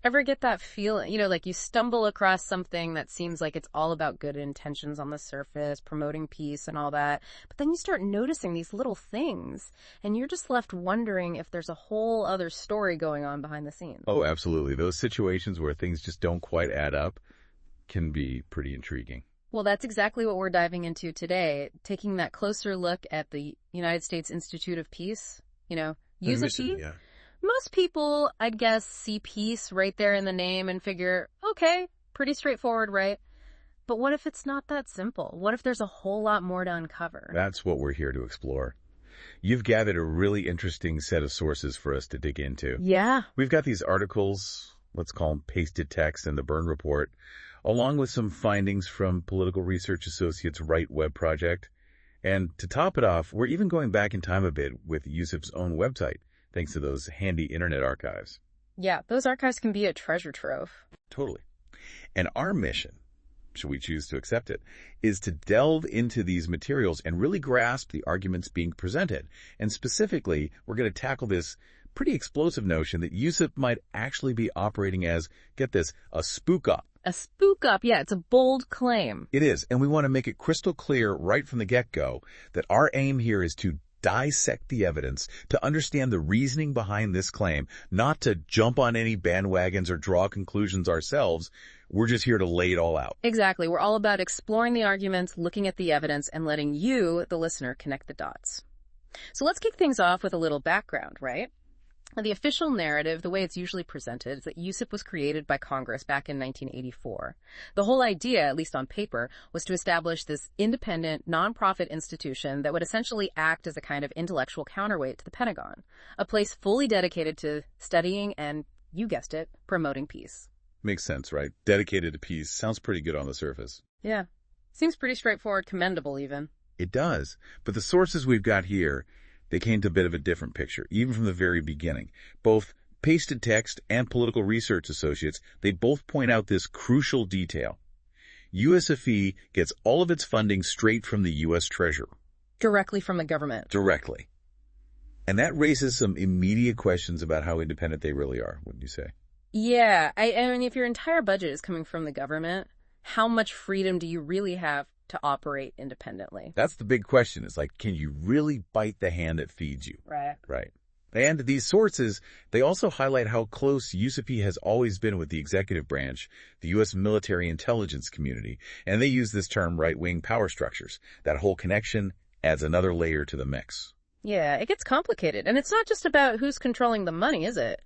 Ever get that feeling, like you stumble across something that seems like it's all about good intentions on the surface, promoting peace and all that, but then you start noticing these little things, and you're just left wondering if there's a whole other story going on behind the scenes. Oh, absolutely. Those situations where things just don't quite add up can be pretty intriguing. Well, that's exactly what we're diving into today, taking that closer look at the United States Institute of Peace, USIP. Yeah. Most people, I'd guess, see peace right there in the name and figure, okay, pretty straightforward, right? But what if it's not that simple? What if there's a whole lot more to uncover? That's what we're here to explore. You've gathered a really interesting set of sources for us to dig into. Yeah. We've got these articles, let's call them pasted text, and the Byrne Report, along with some findings from Political Research Associates' Right Web project. And to top it off, we're even going back in time a bit with USIP's own website, thanks to those handy internet archives. Yeah, those archives can be a treasure trove. Totally. And our mission, should we choose to accept it, is to delve into these materials and really grasp the arguments being presented. And specifically, we're going to tackle this pretty explosive notion that USIP might actually be operating as, get this, a spook-up. A spook-up, yeah, it's a bold claim. It is, and we want to make it crystal clear right from the get-go that our aim here is to dissect the evidence, to understand the reasoning behind this claim, not to jump on any bandwagons or draw conclusions ourselves. We're just here to lay it all out. Exactly. We're all about exploring the arguments, looking at the evidence, and letting you, the listener, connect the dots. So let's kick things off with a little background, right? The official narrative, the way it's usually presented, is that USIP was created by Congress back in 1984. The whole idea, at least on paper, was to establish this independent, nonprofit institution that would essentially act as a kind of intellectual counterweight to the Pentagon, a place fully dedicated to studying and, you guessed it, promoting peace. Makes sense, right? Dedicated to peace. Sounds pretty good on the surface. Yeah. Seems pretty straightforward, commendable even. It does. But the sources we've got here, they came to a bit of a different picture, even from the very beginning. Both Pasted Text and Political Research Associates, they both point out this crucial detail. USIP gets all of its funding straight from the U.S. Treasurer. Directly from the government. Directly. And that raises some immediate questions about how independent they really are, wouldn't you say? Yeah. I mean, if your entire budget is coming from the government, how much freedom do you really have to operate independently? That's the big question. It's like, can you really bite the hand that feeds you? Right. Right. And these sources, they also highlight how close USIP has always been with the executive branch, the U.S. military intelligence community, and they use this term right-wing power structures. That whole connection adds another layer to the mix. Yeah, it gets complicated. And it's not just about who's controlling the money, is it?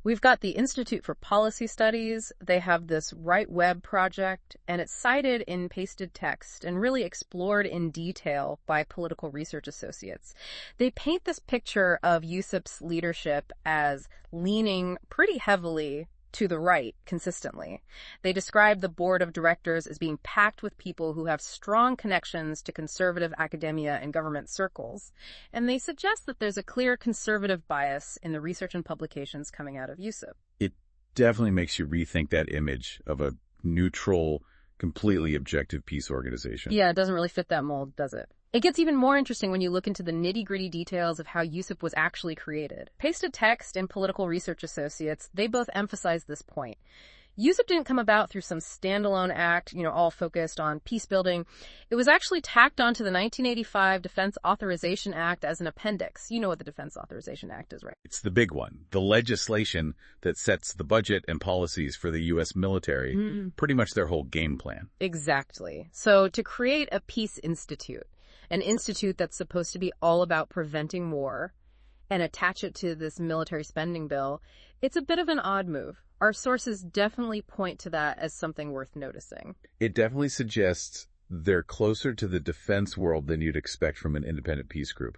We've got the Institute for Policy Studies. They have this Right Web project, and it's cited in Pasted Text and really explored in detail by Political Research Associates. They paint this picture of USIP's leadership as leaning pretty heavily to the right consistently. They describe the board of directors as being packed with people who have strong connections to conservative academia and government circles. And they suggest that there's a clear conservative bias in the research and publications coming out of USIP. It definitely makes you rethink that image of a neutral, completely objective peace organization. Yeah, it doesn't really fit that mold, does it? It gets even more interesting when you look into the nitty-gritty details of how USIP was actually created. Pasted Text and Political Research Associates, they both emphasize this point. USIP didn't come about through some standalone act, all focused on peace building. It was actually tacked onto the 1985 Defense Authorization Act as an appendix. You know what the Defense Authorization Act is, right? It's the big one, the legislation that sets the budget and policies for the U.S. military, pretty much their whole game plan. Exactly. So to create a peace institute, an institute that's supposed to be all about preventing war, and attach it to this military spending bill, it's a bit of an odd move. Our sources definitely point to that as something worth noticing. It definitely suggests they're closer to the defense world than you'd expect from an independent peace group.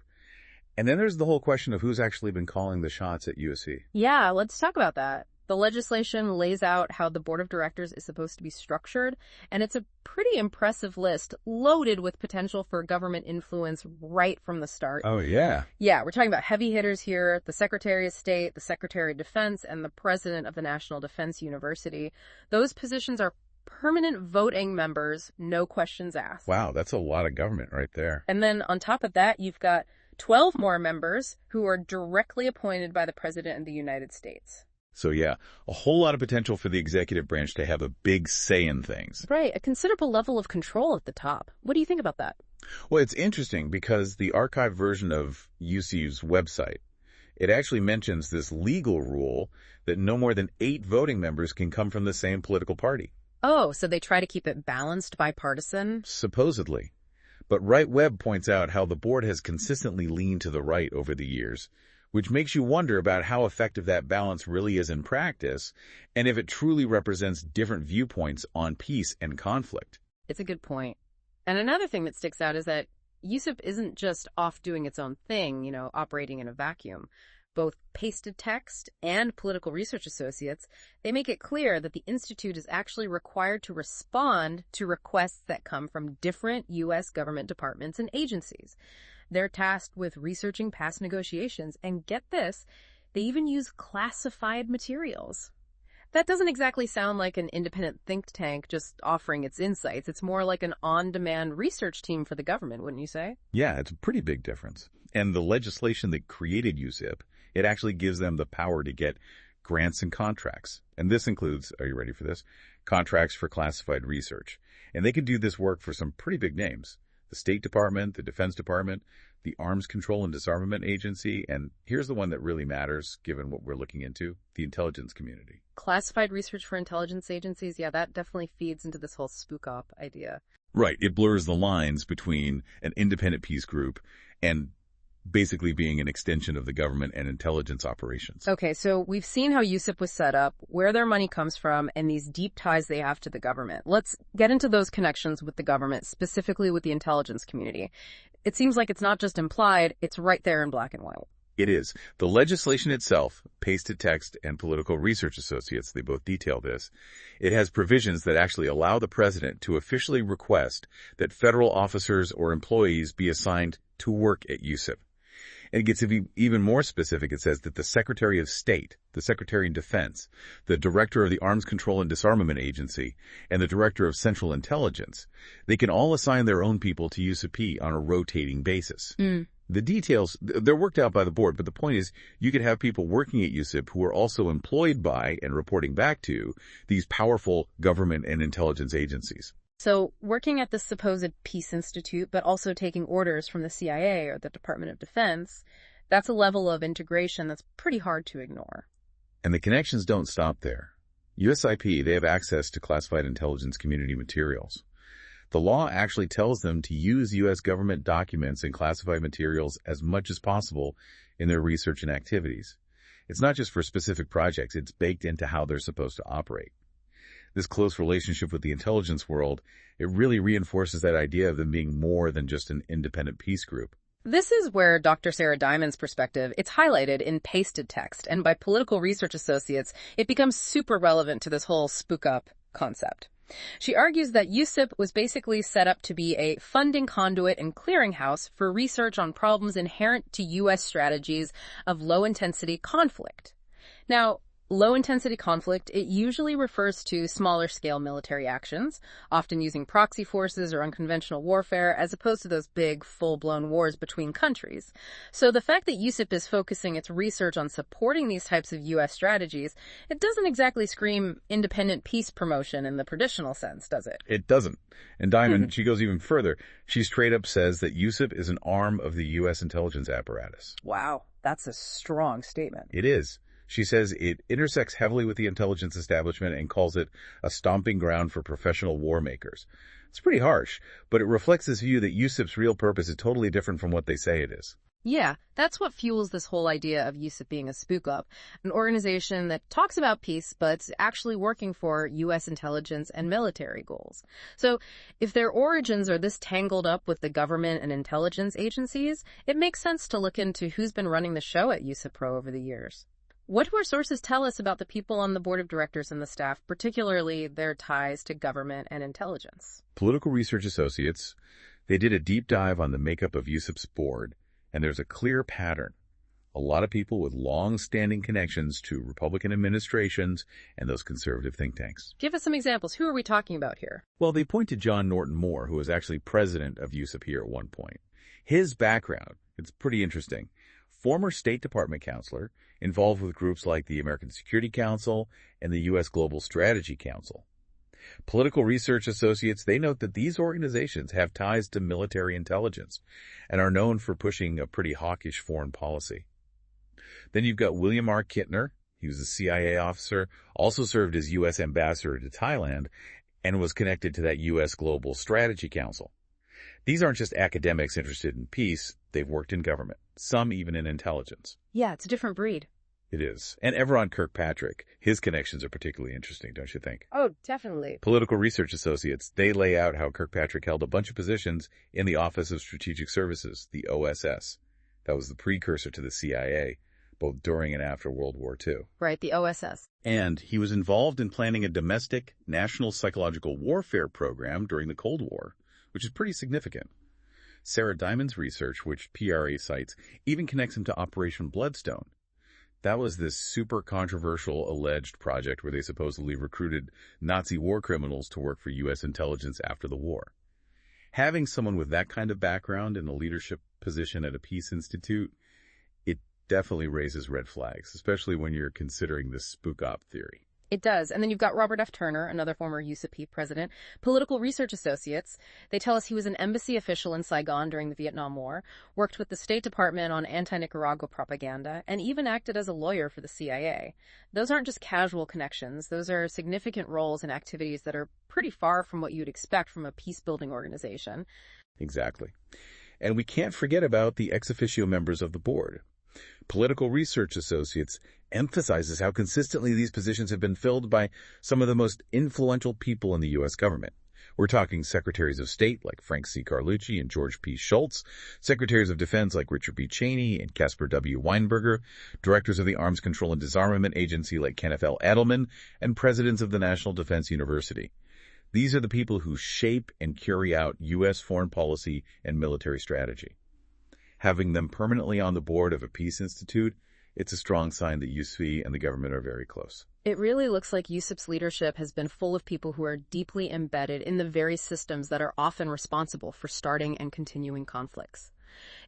And then there's the whole question of who's actually been calling the shots at USC. Yeah, let's talk about that. The legislation lays out how the board of directors is supposed to be structured, and it's a pretty impressive list, loaded with potential for government influence right from the start. Oh, yeah. Yeah, we're talking about heavy hitters here, the Secretary of State, the Secretary of Defense, and the President of the National Defense University. Those positions are permanent voting members, no questions asked. Wow, that's a lot of government right there. And then on top of that, you've got 12 more members who are directly appointed by the President of the United States. So yeah, a whole lot of potential for the executive branch to have a big say in things. Right, a considerable level of control at the top. What do you think about that? Well, it's interesting because the archived version of USIP's website, it actually mentions this legal rule that no more than 8 voting members can come from the same political party. Oh, so they try to keep it balanced, bipartisan? Supposedly. But Right Web points out how the board has consistently leaned to the right over the years, which makes you wonder about how effective that balance really is in practice and if it truly represents different viewpoints on peace and conflict. It's a good point. And another thing that sticks out is that USIP isn't just off doing its own thing, operating in a vacuum. Both Pasted Text and Political Research Associates, they make it clear that the Institute is actually required to respond to requests that come from different U.S. government departments and agencies. They're tasked with researching past negotiations, and get this, they even use classified materials. That doesn't exactly sound like an independent think tank just offering its insights. It's more like an on-demand research team for the government, wouldn't you say? Yeah, it's a pretty big difference. And the legislation that created USIP, it actually gives them the power to get grants and contracts. And this includes, are you ready for this? Contracts for classified research. And they can do this work for some pretty big names. The State Department, the Defense Department, the Arms Control and Disarmament Agency, and here's the one that really matters, given what we're looking into, the intelligence community. Classified research for intelligence agencies, yeah, that definitely feeds into this whole spook op idea. Right. It blurs the lines between an independent peace group and basically being an extension of the government and intelligence operations. Okay, so we've seen how USIP was set up, where their money comes from, and these deep ties they have to the government. Let's get into those connections with the government, specifically with the intelligence community. It seems like it's not just implied, it's right there in black and white. It is. The legislation itself, Pasted Text and Political Research Associates, they both detail this. It has provisions that actually allow the president to officially request that federal officers or employees be assigned to work at USIP. And it gets even more specific. It says that the Secretary of State, the Secretary of Defense, the Director of the Arms Control and Disarmament Agency, and the Director of Central Intelligence, they can all assign their own people to USIP on a rotating basis. The details, they're worked out by the board, but the point is you could have people working at USIP who are also employed by and reporting back to these powerful government and intelligence agencies. So working at this supposed peace institute, but also taking orders from the CIA or the Department of Defense, that's a level of integration that's pretty hard to ignore. And the connections don't stop there. USIP, they have access to classified intelligence community materials. The law actually tells them to use U.S. government documents and classified materials as much as possible in their research and activities. It's not just for specific projects, it's baked into how they're supposed to operate. This close relationship with the intelligence world, it really reinforces that idea of them being more than just an independent peace group. This is where Dr. Sarah Diamond's perspective, it's highlighted in Pasted Text, and by Political Research Associates, it becomes super relevant to this whole spook up concept. She argues that USIP was basically set up to be a funding conduit and clearinghouse for research on problems inherent to U.S. strategies of low-intensity conflict. Now, low-intensity conflict, it usually refers to smaller-scale military actions, often using proxy forces or unconventional warfare, as opposed to those big, full-blown wars between countries. So the fact that USIP is focusing its research on supporting these types of U.S. strategies, it doesn't exactly scream independent peace promotion in the traditional sense, does it? It doesn't. And Diamond, she goes even further. She straight up says that USIP is an arm of the U.S. intelligence apparatus. Wow, that's a strong statement. It is. She says it intersects heavily with the intelligence establishment and calls it a stomping ground for professional war makers. It's pretty harsh, but it reflects this view that USIP's real purpose is totally different from what they say it is. Yeah, that's what fuels this whole idea of USIP being a spook up, an organization that talks about peace but's actually working for U.S. intelligence and military goals. So if their origins are this tangled up with the government and intelligence agencies, it makes sense to look into who's been running the show at USIP Pro over the years. What do our sources tell us about the people on the board of directors and the staff, particularly their ties to government and intelligence? Political Research Associates, they did a deep dive on the makeup of USIP's board, and there's a clear pattern. A lot of people with long-standing connections to Republican administrations and those conservative think tanks. Give us some examples. Who are we talking about here? Well, they point to John Norton Moore, who was actually president of USIP here at one point. His background, it's pretty interesting. former State Department counselor involved with groups like the American Security Council and the U.S. Global Strategy Council. Political Research Associates, they note that these organizations have ties to military intelligence and are known for pushing a pretty hawkish foreign policy. Then you've got William R. Kittner. He was a CIA officer, also served as U.S. ambassador to Thailand, and was connected to that U.S. Global Strategy Council. These aren't just academics interested in peace. They've worked in government, some even in intelligence. Yeah, it's a different breed. It is. And Everon Kirkpatrick, his connections are particularly interesting, don't you think? Oh, definitely. Political Research Associates, they lay out how Kirkpatrick held a bunch of positions in the Office of Strategic Services, the OSS. That was the precursor to the CIA, both during and after World War II. Right, the OSS. And he was involved in planning a domestic national psychological warfare program during the Cold War, which is pretty significant. Sarah Diamond's research, which PRA cites, even connects him to Operation Bloodstone. That was this super controversial alleged project where they supposedly recruited Nazi war criminals to work for U.S. intelligence after the war. Having someone with that kind of background in a leadership position at a peace institute, it definitely raises red flags, especially when you're considering this spook op theory. It does. And then you've got Robert F. Turner, another former USIP president. Political Research Associates, they tell us he was an embassy official in Saigon during the Vietnam War, worked with the State Department on anti-Nicaragua propaganda, and even acted as a lawyer for the CIA. Those aren't just casual connections. Those are significant roles and activities that are pretty far from what you'd expect from a peace-building organization. Exactly. And we can't forget about the ex officio members of the board. Political Research Associates emphasizes how consistently these positions have been filled by some of the most influential people in the U.S. government. We're talking secretaries of state like Frank C. Carlucci and George P. Shultz, secretaries of defense like Richard B. Cheney and Caspar W. Weinberger, directors of the Arms Control and Disarmament Agency like Kenneth L. Edelman, and presidents of the National Defense University. These are the people who shape and carry out U.S. foreign policy and military strategy. Having them permanently on the board of a peace institute, it's a strong sign that USP and the government are very close. It really looks like USIP's leadership has been full of people who are deeply embedded in the very systems that are often responsible for starting and continuing conflicts.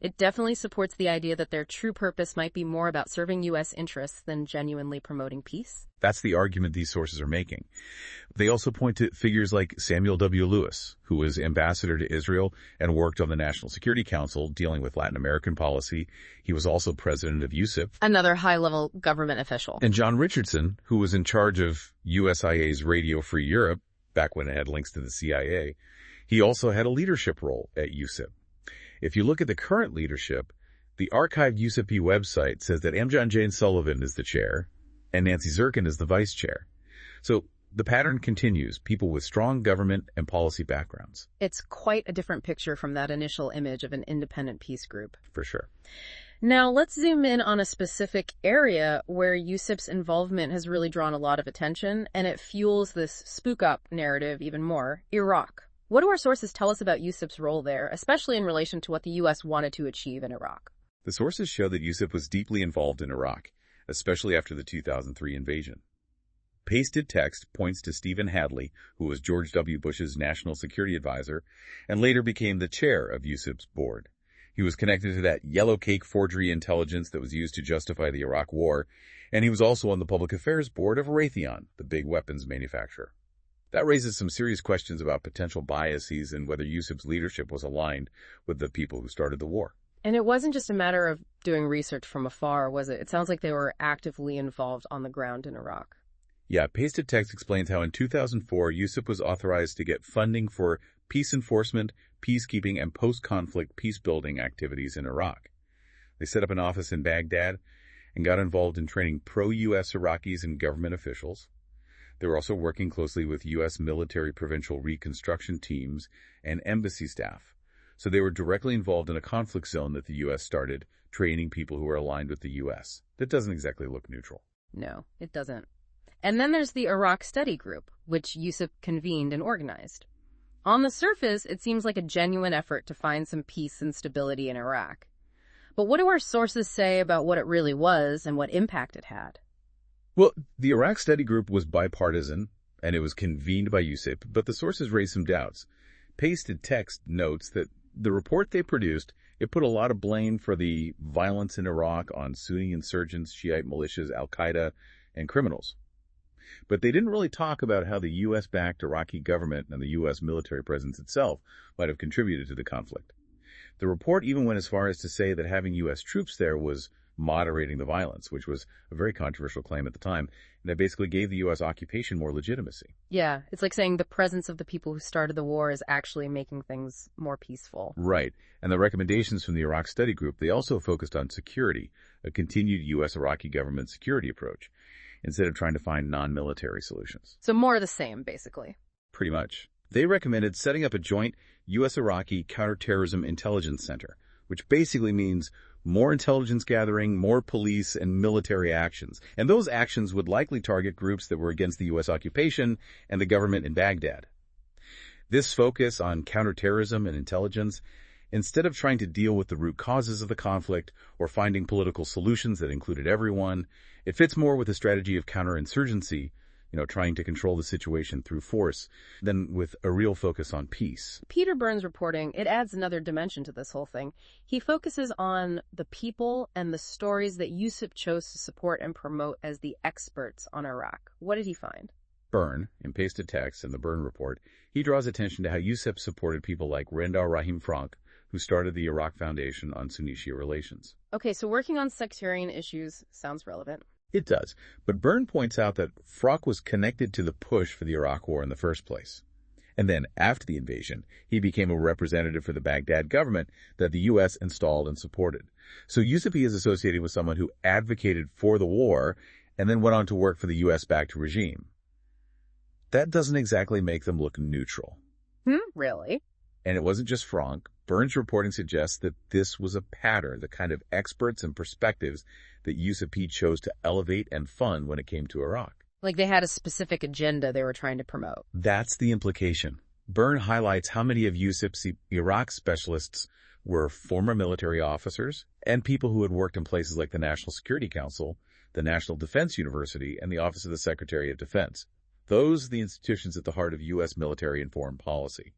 It definitely supports the idea that their true purpose might be more about serving U.S. interests than genuinely promoting peace. That's the argument these sources are making. They also point to figures like Samuel W. Lewis, who was ambassador to Israel and worked on the National Security Council dealing with Latin American policy. He was also president of USIP. Another high-level government official. And John Richardson, who was in charge of USIA's Radio Free Europe, back when it had links to the CIA. He also had a leadership role at USIP. If you look at the current leadership, the archived USIP website says that Amjan Jane Sullivan is the chair and Nancy Zirkin is the vice chair. So the pattern continues, people with strong government and policy backgrounds. It's quite a different picture from that initial image of an independent peace group. For sure. Now, let's zoom in on a specific area where USIP's involvement has really drawn a lot of attention, and it fuels this spook-up narrative even more, Iraq. What do our sources tell us about USIP's role there, especially in relation to what the U.S. wanted to achieve in Iraq? The sources show that USIP was deeply involved in Iraq, especially after the 2003 invasion. Pasted text points to Stephen Hadley, who was George W. Bush's national security advisor, and later became the chair of USIP's board. He was connected to that yellow cake forgery intelligence that was used to justify the Iraq War, and he was also on the public affairs board of Raytheon, the big weapons manufacturer. That raises some serious questions about potential biases and whether USIP's leadership was aligned with the people who started the war. And it wasn't just a matter of doing research from afar, was it? It sounds like they were actively involved on the ground in Iraq. Yeah, pasted text explains how in 2004, USIP was authorized to get funding for peace enforcement, peacekeeping, and post-conflict peace-building activities in Iraq. They set up an office in Baghdad and got involved in training pro-U.S. Iraqis and government officials. They were also working closely with U.S. military provincial reconstruction teams and embassy staff. So they were directly involved in a conflict zone that the U.S. started, training people who are aligned with the U.S. That doesn't exactly look neutral. No, it doesn't. And then there's the Iraq Study Group, which USIP convened and organized. On the surface, it seems like a genuine effort to find some peace and stability in Iraq. But what do our sources say about what it really was and what impact it had? Well, the Iraq Study Group was bipartisan, and it was convened by USIP, but the sources raised some doubts. Pasted text notes that the report they produced It put a lot of blame for the violence in Iraq on Sunni insurgents, Shiite militias, al-Qaeda, and criminals. But they didn't really talk about how the U.S.-backed Iraqi government and the U.S. military presence itself might have contributed to the conflict. The report even went as far as to say that having U.S. troops there was moderating the violence, which was a very controversial claim at the time, and that basically gave the U.S. occupation more legitimacy. Yeah, it's like saying the presence of the people who started the war is actually making things more peaceful. Right. And the recommendations from the Iraq Study Group, they also focused on security, a continued U.S.-Iraqi government security approach, instead of trying to find non-military solutions. So more of the same, basically. Pretty much. They recommended setting up a joint U.S.-Iraqi counterterrorism intelligence center, which basically means more intelligence gathering, more police and military actions. And those actions would likely target groups that were against the U.S. occupation and the government in Baghdad. This focus on counterterrorism and intelligence, instead of trying to deal with the root causes of the conflict or finding political solutions that included everyone, it fits more with a strategy of counterinsurgency, trying to control the situation through force, than with a real focus on peace. Peter Burns' reporting, it adds another dimension to this whole thing. He focuses on the people and the stories that USIP chose to support and promote as the experts on Iraq. What did he find? Byrne, in pasted text in the Byrne report, he draws attention to how USIP supported people like Rendar Rahim Frank, who started the Iraq Foundation on Sunni-Shia relations. Okay, so working on sectarian issues sounds relevant. It does, but Byrne points out that Frank was connected to the push for the Iraq War in the first place. And then, after the invasion, he became a representative for the Baghdad government that the U.S. installed and supported. So USIP is associated with someone who advocated for the war and then went on to work for the U.S.-backed regime. That doesn't exactly make them look neutral. Really? And it wasn't just Frank. Byrne's reporting suggests that this was a pattern, the kind of experts and perspectives that USIP chose to elevate and fund when it came to Iraq. Like they had a specific agenda they were trying to promote. That's the implication. Byrne highlights how many of USIP's Iraq specialists were former military officers and people who had worked in places like the National Security Council, the National Defense University, and the Office of the Secretary of Defense. Those are the institutions at the heart of U.S. military and foreign policy.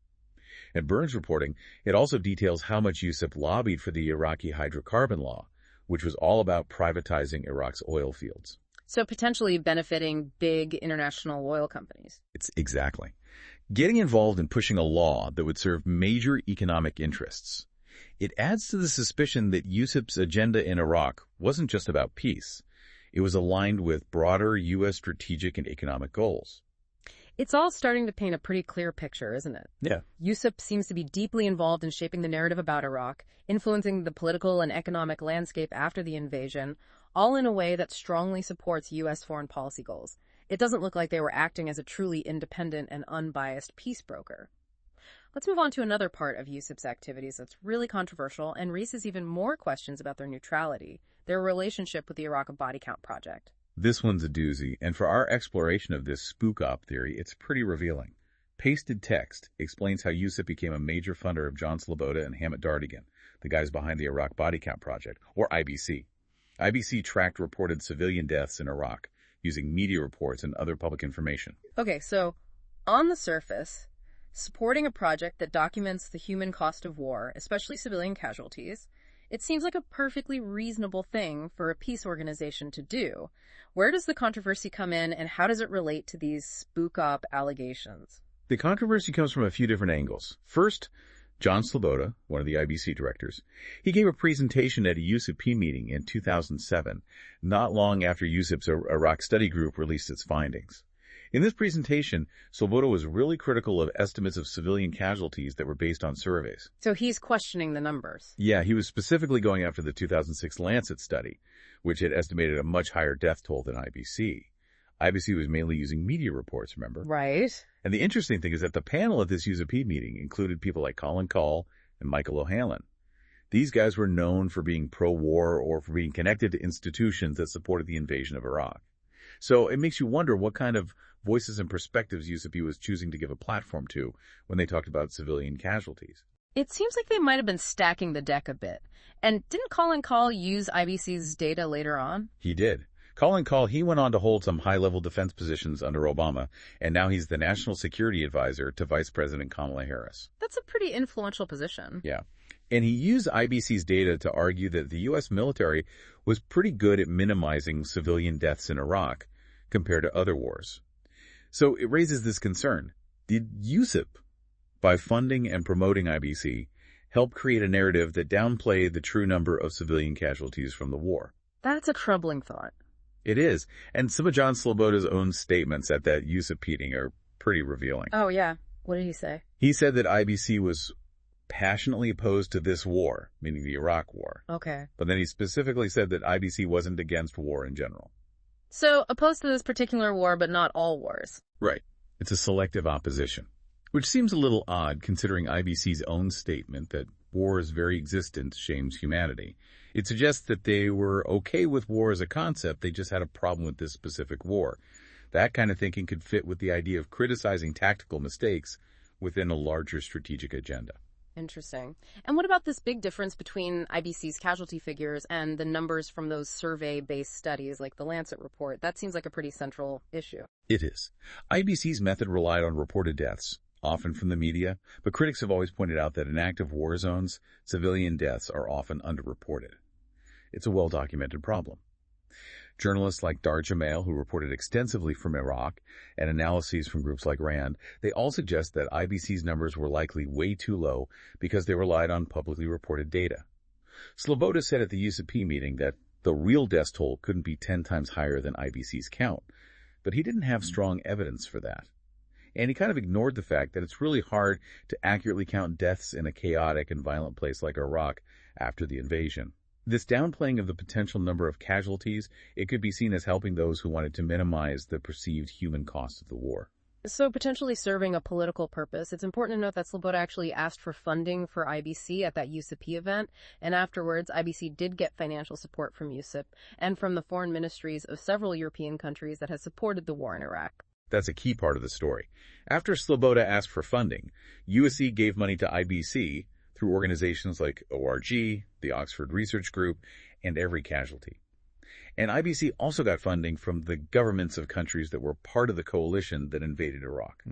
In Byrne's reporting, it also details how much USIP lobbied for the Iraqi hydrocarbon law, which was all about privatizing Iraq's oil fields. So potentially benefiting big international oil companies. It's exactly. Getting involved in pushing a law that would serve major economic interests. It adds to the suspicion that USIP's agenda in Iraq wasn't just about peace. It was aligned with broader U.S. strategic and economic goals. It's all starting to paint a pretty clear picture, isn't it? Yeah. USIP seems to be deeply involved in shaping the narrative about Iraq, influencing the political and economic landscape after the invasion, all in a way that strongly supports U.S. foreign policy goals. It doesn't look like they were acting as a truly independent and unbiased peace broker. Let's move on to another part of USIP's activities that's really controversial and raises even more questions about their neutrality, their relationship with the Iraq Body Count Project. This one's a doozy, and for our exploration of this spook-op theory, it's pretty revealing. Pasted text explains how USIP became a major funder of John Sloboda and Hamid Dardigan, the guys behind the Iraq Body Count Project, or IBC. IBC tracked reported civilian deaths in Iraq using media reports and other public information. Okay, so on the surface, supporting a project that documents the human cost of war, especially civilian casualties, it seems like a perfectly reasonable thing for a peace organization to do. Where does the controversy come in, and how does it relate to these spook-op allegations? The controversy comes from a few different angles. First, John Sloboda, one of the IBC directors, he gave a presentation at a USIP meeting in 2007, not long after USIP's Iraq Study Group released its findings. In this presentation, Sloboda was really critical of estimates of civilian casualties that were based on surveys. So he's questioning the numbers. Yeah, he was specifically going after the 2006 Lancet study, which had estimated a much higher death toll than IBC. IBC was mainly using media reports, remember? Right. And the interesting thing is that the panel at this USIP meeting included people like Colin Kahl and Michael O'Hanlon. These guys were known for being pro-war or for being connected to institutions that supported the invasion of Iraq. So it makes you wonder what kind of voices and perspectives USIP was choosing to give a platform to when they talked about civilian casualties. It seems like they might have been stacking the deck a bit. And didn't Colin Kahl use IBC's data later on? He did. Colin Kahl, he went on to hold some high-level defense positions under Obama, and now he's the National Security Advisor to Vice President Kamala Harris. That's a pretty influential position. Yeah. And he used IBC's data to argue that the U.S. military was pretty good at minimizing civilian deaths in Iraq compared to other wars. So it raises this concern. Did USIP, by funding and promoting IBC, help create a narrative that downplayed the true number of civilian casualties from the war? That's a troubling thought. It is. And some of John Sloboda's own statements at that USIP meeting are pretty revealing. Oh, yeah. What did he say? He said that IBC was passionately opposed to this war, meaning the Iraq War. Okay. But then he specifically said that IBC wasn't against war in general. So, opposed to this particular war, but not all wars. Right. It's a selective opposition, which seems a little odd considering IBC's own statement that war's very existence shames humanity. It suggests that they were okay with war as a concept, they just had a problem with this specific war. That kind of thinking could fit with the idea of criticizing tactical mistakes within a larger strategic agenda. Interesting. And what about this big difference between IBC's casualty figures and the numbers from those survey-based studies like the Lancet report? That seems like a pretty central issue. It is. IBC's method relied on reported deaths, often from the media, but critics have always pointed out that in active war zones, civilian deaths are often underreported. It's a well-documented problem. Journalists like Dar Jamail, who reported extensively from Iraq, and analyses from groups like RAND, they all suggest that IBC's numbers were likely way too low because they relied on publicly reported data. Sloboda said at the USIP meeting that the real death toll couldn't be 10 times higher than IBC's count, but he didn't have strong evidence for that. And he kind of ignored the fact that it's really hard to accurately count deaths in a chaotic and violent place like Iraq after the invasion. This downplaying of the potential number of casualties, it could be seen as helping those who wanted to minimize the perceived human cost of the war. So potentially serving a political purpose. It's important to note that Sloboda actually asked for funding for IBC at that USIP event, and afterwards IBC did get financial support from USIP and from the foreign ministries of several European countries that had supported the war in Iraq. That's a key part of the story. After Sloboda asked for funding, USC gave money to IBC through organizations like ORG, the Oxford Research Group, and Every Casualty. And IBC also got funding from the governments of countries that were part of the coalition that invaded Iraq.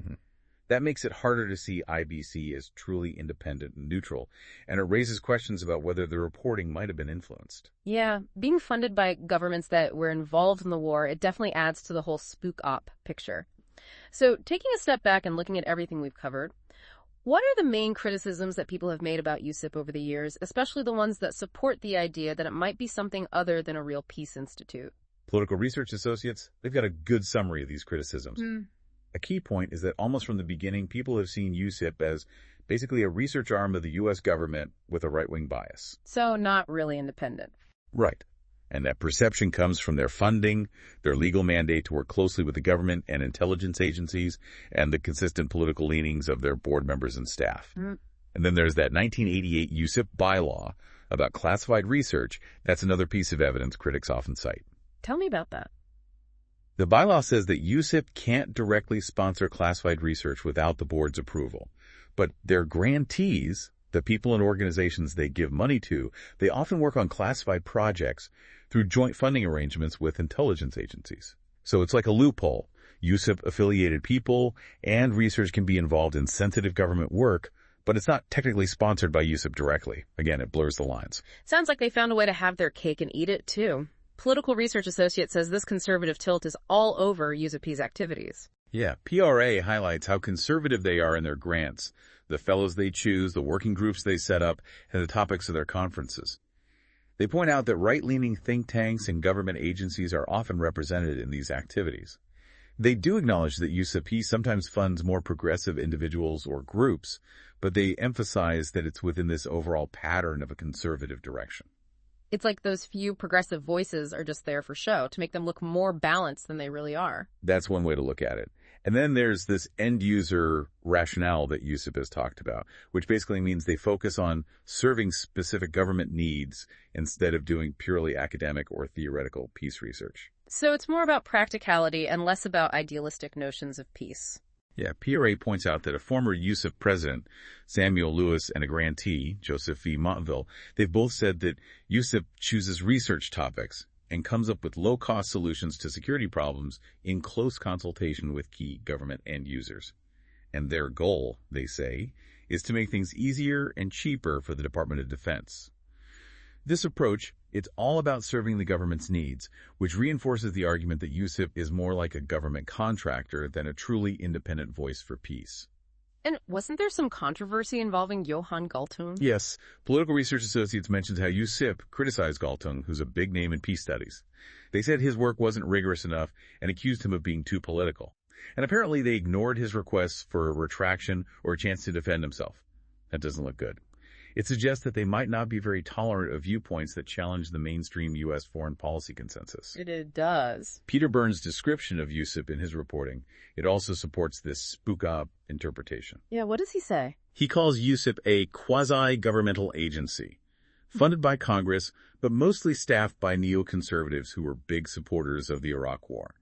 That makes it harder to see IBC as truly independent and neutral, and it raises questions about whether the reporting might have been influenced. Yeah, being funded by governments that were involved in the war, it definitely adds to the whole spook op picture. So taking a step back and looking at everything we've covered, what are the main criticisms that people have made about USIP over the years, especially the ones that support the idea that it might be something other than a real peace institute? Political Research Associates, they've got a good summary of these criticisms. A key point is that almost from the beginning, people have seen USIP as basically a research arm of the U.S. government with a right-wing bias. So not really independent. Right. And that perception comes from their funding, their legal mandate to work closely with the government and intelligence agencies, and the consistent political leanings of their board members and staff. And then there's that 1988 USIP bylaw about classified research. That's another piece of evidence critics often cite. Tell me about that. The bylaw says that USIP can't directly sponsor classified research without the board's approval, but their grantees, the people and organizations they give money to, they often work on classified projects through joint funding arrangements with intelligence agencies. So it's like a loophole. USIP-affiliated people and research can be involved in sensitive government work, but it's not technically sponsored by USIP directly. Again, it blurs the lines. Sounds like they found a way to have their cake and eat it, too. Political Research Associate says this conservative tilt is all over USIP's activities. Yeah, PRA highlights how conservative they are in their grants, the fellows they choose, the working groups they set up, and the topics of their conferences. They point out that right-leaning think tanks and government agencies are often represented in these activities. They do acknowledge that USIP sometimes funds more progressive individuals or groups, but they emphasize that it's within this overall pattern of a conservative direction. It's like those few progressive voices are just there for show, to make them look more balanced than they really are. That's one way to look at it. And then there's this end-user rationale that USIP has talked about, which basically means they focus on serving specific government needs instead of doing purely academic or theoretical peace research. So it's more about practicality and less about idealistic notions of peace. Yeah, PRA points out that a former USIP president, Samuel Lewis, and a grantee, Joseph V. Montville, they've both said that USIP chooses research topics and comes up with low-cost solutions to security problems in close consultation with key government end users. And their goal, they say, is to make things easier and cheaper for the Department of Defense. This approach, it's all about serving the government's needs, which reinforces the argument that USIP is more like a government contractor than a truly independent voice for peace. And wasn't there some controversy involving Johann Galtung? Yes, Political Research Associates mentions how USIP criticized Galtung, who's a big name in peace studies. They said his work wasn't rigorous enough and accused him of being too political. And apparently they ignored his requests for a retraction or a chance to defend himself. That doesn't look good. It suggests that they might not be very tolerant of viewpoints that challenge the mainstream U.S. foreign policy consensus. It does. Peter Burns' description of USIP in his reporting, it also supports this spook-op interpretation. Yeah, what does he say? He calls USIP a quasi-governmental agency, funded by Congress, but mostly staffed by neoconservatives who were big supporters of the Iraq War.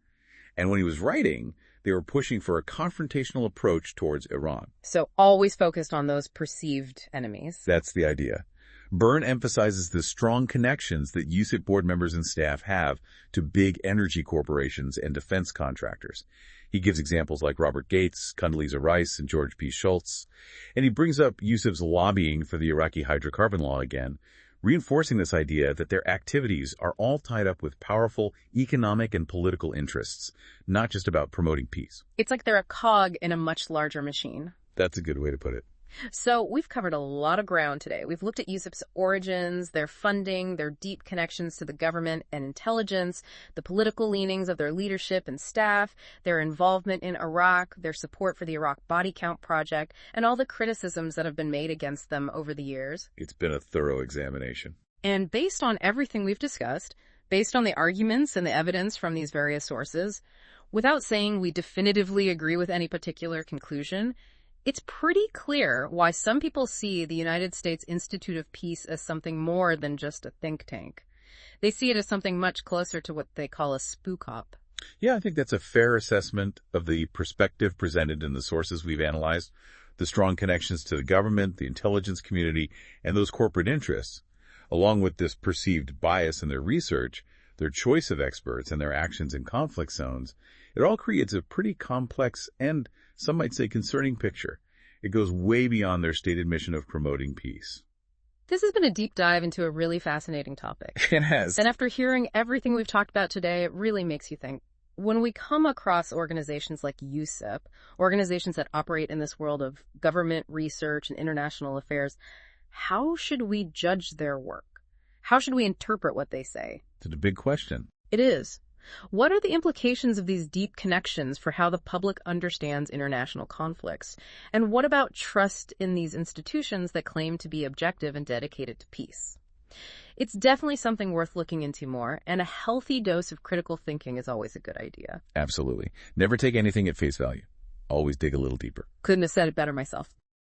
And when he was writing, they were pushing for a confrontational approach towards Iran. So always focused on those perceived enemies. That's the idea. Byrne emphasizes the strong connections that USIP board members and staff have to big energy corporations and defense contractors. He gives examples like Robert Gates, Condoleezza Rice, and George P. Shultz. And he brings up USIP's lobbying for the Iraqi hydrocarbon law again, reinforcing this idea that their activities are all tied up with powerful economic and political interests, not just about promoting peace. It's like they're a cog in a much larger machine. That's a good way to put it. So we've covered a lot of ground today. We've looked at USIP's origins, their funding, their deep connections to the government and intelligence, the political leanings of their leadership and staff, their involvement in Iraq, their support for the Iraq Body Count Project, and all the criticisms that have been made against them over the years. It's been a thorough examination. And based on everything we've discussed, based on the arguments and the evidence from these various sources, without saying we definitively agree with any particular conclusion, it's pretty clear why some people see the United States Institute of Peace as something more than just a think tank. They see it as something much closer to what they call a spook-op. Yeah, I think that's a fair assessment of the perspective presented in the sources we've analyzed, the strong connections to the government, the intelligence community, and those corporate interests, along with this perceived bias in their research, their choice of experts, and their actions in conflict zones. It all creates a pretty complex and, some might say, concerning picture. It goes way beyond their stated mission of promoting peace. This has been a deep dive into a really fascinating topic. It has. And after hearing everything we've talked about today, it really makes you think. When we come across organizations like USIP, organizations that operate in this world of government research and international affairs, how should we judge their work? How should we interpret what they say? It's a big question. It is. What are the implications of these deep connections for how the public understands international conflicts? And what about trust in these institutions that claim to be objective and dedicated to peace? It's definitely something worth looking into more, and a healthy dose of critical thinking is always a good idea. Absolutely. Never take anything at face value. Always dig a little deeper. Couldn't have said it better myself.